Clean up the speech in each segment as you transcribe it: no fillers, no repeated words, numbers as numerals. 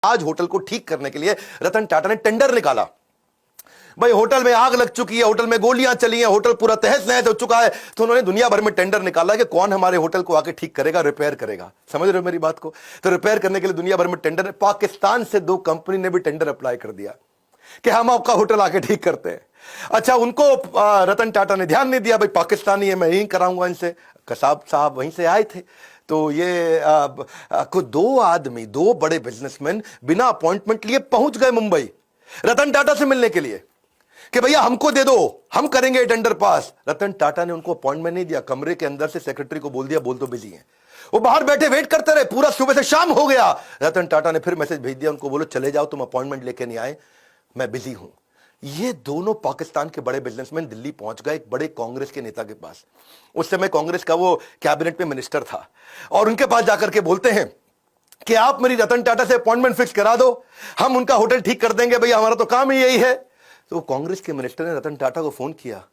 आज होटल को ठीक करने के लिए रतन टाटा ने टेंडर निकाला। भाई होटल में आग लग चुकी है, होटल में गोलियां चली हैं, होटल पूरा तहस नहस हो चुका है, तो उन्होंने दुनिया भर में टेंडर निकाला कि कौन हमारे होटल को आके ठीक करेगा, रिपेयर करेगा। समझ रहे हो मेरी बात को? तो रिपेयर करने के लिए दुनिया भर में टेंडर, पाकिस्तान से 2 कंपनी ने भी टेंडर अप्लाई कर दिया कि हम आपका होटल आके ठीक करते हैं। अच्छा, उनको रतन टाटा ने ध्यान नहीं दिया, भाई पाकिस्तानी है, मैं यही कराऊंगा इनसे। कसाब साहब वहीं से आए थे, तो ये कुछ 2 आदमी, 2 बड़े बिजनेसमैन बिना अपॉइंटमेंट लिए पहुंच गए मुंबई रतन टाटा से मिलने के लिए कि भैया हमको दे दो, हम करेंगे टेंडर पास। रतन टाटा ने उनको अपॉइंटमेंट नहीं दिया, कमरे के अंदर से सेक्रेटरी को बोल दिया, बोल तो बिजी हैं। वो बाहर बैठे वेट करते रहे, पूरा सुबह से शाम हो गया। रतन टाटा ने फिर मैसेज भेज दिया उनको, बोलो चले जाओ, तुम अपॉइंटमेंट लेके नहीं आए, मैं बिजी हूं। ये दोनों पाकिस्तान के बड़े बिजनेसमैन दिल्ली पहुंच गए एक बड़े कांग्रेस के नेता के पास। उस समय कांग्रेस का वो कैबिनेट में मिनिस्टर था, और उनके पास जाकर के बोलते हैं कि आप मेरी रतन टाटा से अपॉइंटमेंट फिक्स करा दो, हम उनका होटल ठीक कर देंगे, भैया हमारा तो काम ही यही है। तो कांग्रेस के मिनिस्टर ने रतन टाटा को फोन किया,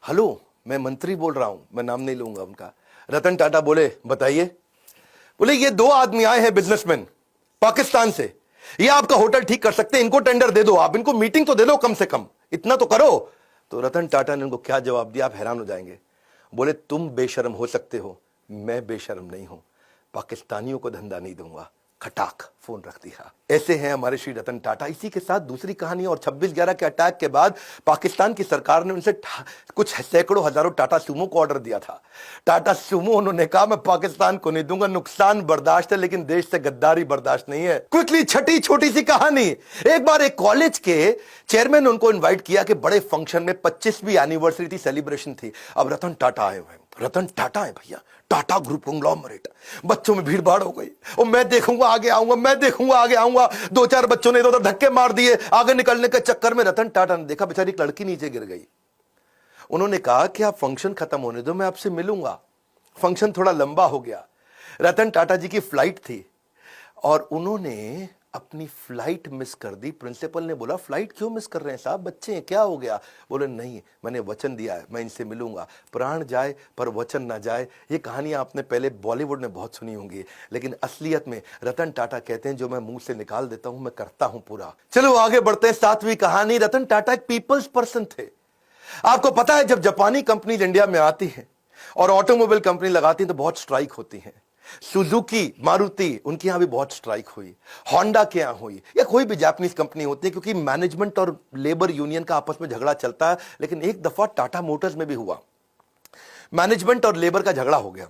हेलो मैं मंत्री बोल रहा हूं, मैं नाम नहीं लूंगा उनका। रतन टाटा बोले बताइए। बोले ये 2 आदमी आए हैं बिजनेसमैन पाकिस्तान से, ये आपका होटल ठीक कर सकते हैं, इनको टेंडर दे दो, आप इनको मीटिंग तो दे दो, कम से कम इतना तो करो। तो रतन टाटा ने उनको क्या जवाब दिया, आप हैरान हो जाएंगे। बोले तुम बेशर्म हो सकते हो, मैं बेशर्म नहीं हूं, पाकिस्तानियों को धंधा नहीं दूंगा। खटाक फोन रख दिया। ऐसे हैं हमारे श्री रतन टाटा। इसी के साथ दूसरी कहानी, और 26/11 के अटैक के बाद पाकिस्तान की सरकार ने उनसे कुछ सैकड़ों हजारों टाटा सूमो को ऑर्डर दिया था। टाटा सूमो, उन्होंने कहा मैं पाकिस्तान को नहीं दूंगा, नुकसान बर्दाश्त है लेकिन देश से गद्दारी बर्दाश्त नहीं है। क्विकली छठी छोटी सी कहानी, एक बार एक कॉलेज के चेयरमैन उनको इन्वाइट किया कि बड़े फंक्शन में 25वीं एनिवर्सरी थी, सेलिब्रेशन थी। अब रतन टाटा आए हुए, रतन टाटा है भैया, टाटा ग्रुप कंग्लोमरेट। बच्चों में भीड़ भाड़ हो गई, और मैं देखूंगा आगे आऊंगा, मैं देखूंगा आगे आऊंगा। 2-4 बच्चों ने इधर धक्के मार दिए, आगे निकलने के चक्कर में रतन टाटा ने देखा बेचारी एक लड़की नीचे गिर गई। उन्होंने कहा कि आप फंक्शन खत्म होने दो, मैं आपसे मिलूंगा। फंक्शन थोड़ा लंबा हो गया, रतन टाटा जी की फ्लाइट थी, और उन्होंने अपनी फ्लाइट मिस कर दी। प्रिंसिपल ने बोला फ्लाइट क्यों मिस कर रहे हैं साहब, बच्चे हैं, क्या हो गया? बोले नहीं, मैंने वचन दिया है, मैं इनसे मिलूंगा, प्राण जाए पर वचन ना जाए। ये कहानियां आपने पहले बॉलीवुड में बहुत सुनी होंगी, लेकिन असलियत में रतन टाटा कहते हैं जो मैं मुंह से निकाल देता हूं मैं करता हूं पूरा। चलो आगे बढ़ते हैं। 7वीं कहानी, रतन टाटा एक पीपल्स पर्सन थे। आपको पता है जब जापानी कंपनी इंडिया में आती है और ऑटोमोबाइल कंपनी लगाती है तो बहुत स्ट्राइक होती है। सुजुकी, मारुति, उनके यहां भी बहुत स्ट्राइक हुई, होंडा के यहां हुई, या कोई भी जापानीज कंपनी होती है, क्योंकि मैनेजमेंट और लेबर यूनियन का आपस में झगड़ा चलता है। लेकिन एक दफा टाटा मोटर्स में भी हुआ, मैनेजमेंट और लेबर का झगड़ा हो गया।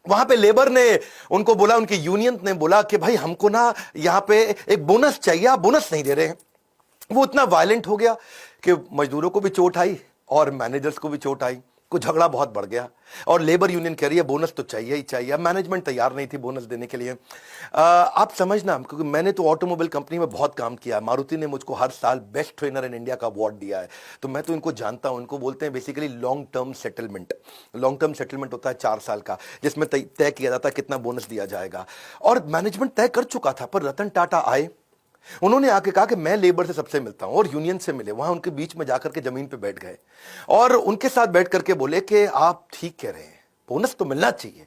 वहां पे लेबर ने उनको बोला, उनकी यूनियन ने बोला कि भाई हमको ना यहां पे एक बोनस चाहिए, आप बोनस नहीं दे रहे हैं। वो इतना वायलेंट हो गया कि मजदूरों को भी चोट आई और मैनेजर्स को भी चोट आई, कुछ झगड़ा बहुत बढ़ गया, और लेबर यूनियन कह रही है बोनस तो चाहिए ही चाहिए। मैनेजमेंट तैयार नहीं थी बोनस देने के लिए। आप समझना, क्योंकि मैंने तो ऑटोमोबाइल कंपनी में बहुत काम किया है, मारुति ने मुझको हर साल बेस्ट ट्रेनर इन इंडिया का अवार्ड दिया है, तो मैं तो इनको जानता हूं। इनको बोलते हैं basically long term settlement. Long term settlement होता है 4 साल का, जिसमें तय किया जाता है कितना बोनस दिया जाएगा, और मैनेजमेंट तय कर चुका था। पर रतन टाटा आए, उन्होंने आके कहा कि मैं लेबर से सबसे मिलता हूं, और यूनियन से मिले। वहां उनके बीच में जाकर के जमीन पे बैठ गए और उनके साथ बैठ करके बोले कि आप ठीक कह रहे हैं, बोनस तो मिलना चाहिए,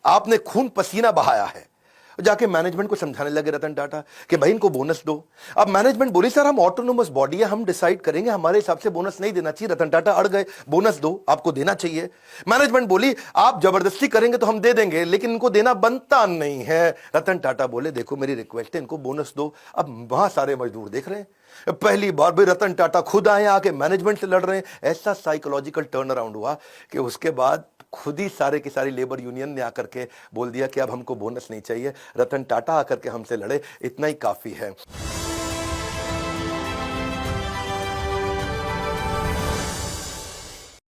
आपने खून पसीना बहाया है। जाके मैनेजमेंट को समझाने लगे रतन टाटा कि भाई इनको बोनस दो। अब मैनेजमेंट बोली सर हम ऑटोनोमस बॉडी है, हम डिसाइड करेंगे, हमारे हिसाब से बोनस नहीं देना चाहिए। रतन टाटा अड़ गए, बोनस दो, आपको देना चाहिए। मैनेजमेंट बोली आप जबरदस्ती करेंगे तो हम दे देंगे, लेकिन इनको देना बनता नहीं है। रतन टाटा बोले देखो मेरी रिक्वेस्ट है, इनको बोनस दो। अब वहां सारे मजदूर देख रहे हैं, पहली बार भी रतन टाटा खुद आए, आके मैनेजमेंट से लड़ रहे हैं। ऐसा साइकोलॉजिकल टर्न अराउंड हुआ कि उसके बाद खुद ही सारे की सारी लेबर यूनियन ने आकर के बोल दिया कि अब हमको बोनस नहीं चाहिए, रतन टाटा आकर के हमसे लड़े, इतना ही काफी है।